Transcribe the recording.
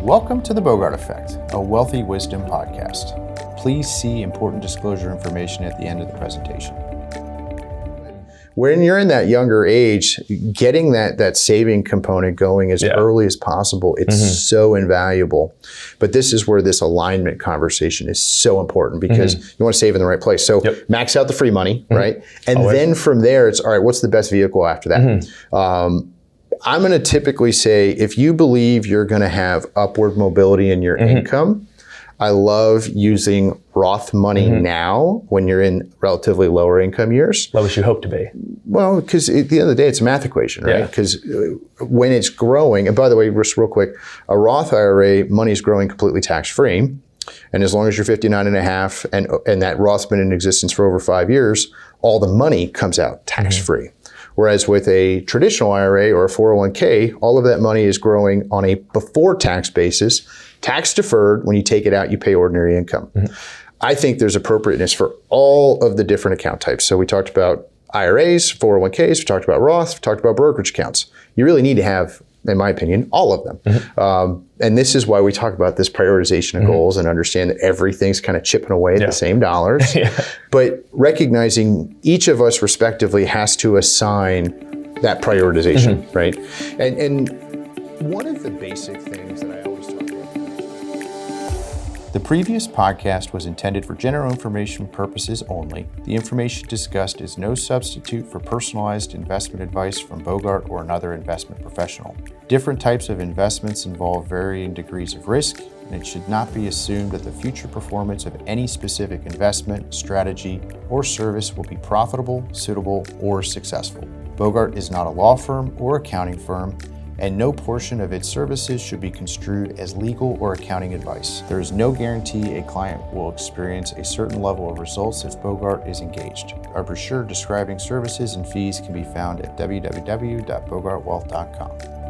Welcome to the Bogart Effect, a wealthy wisdom podcast. Please see important disclosure information at the end of the presentation. When you're in that younger age, getting that saving component going as early as possible, it's so invaluable. But this is where this alignment conversation is so important because you want to save in the right place. So max out the free money, right? And then from there, it's, all right, what's the best vehicle after that? I'm going to typically say, if you believe you're going to have upward mobility in your income, I love using Roth money now when you're in relatively lower income years. Lowest you hope to be. Well, because at the end of the day, it's a math equation, right? Because when it's growing, and by the way, just real quick, a Roth IRA, money is growing completely tax-free. And as long as you're 59 and a half and that Roth's been in existence for over 5 years, all the money comes out tax-free. Whereas with a traditional IRA or a 401k, all of that money is growing on a before tax basis, tax deferred. When you take it out, you pay ordinary income. I think there's appropriateness for all of the different account types. So we talked about IRAs, 401ks, we talked about Roth, we talked about brokerage accounts. You really need to have, in my opinion, all of them. And this is why we talk about this prioritization of goals and understand that everything's kind of chipping away at the same dollars. But recognizing each of us respectively has to assign that prioritization, right? And one of the basic things that I always talk about. The previous podcast was intended for general information purposes only. The information discussed is no substitute for personalized investment advice from Bogart or another investment professional. Different types of investments involve varying degrees of risk, and it should not be assumed that the future performance of any specific investment, strategy, or service will be profitable, suitable, or successful. Bogart is not a law firm or accounting firm, and no portion of its services should be construed as legal or accounting advice. There is no guarantee a client will experience a certain level of results if Bogart is engaged. Our brochure describing services and fees can be found at www.bogartwealth.com.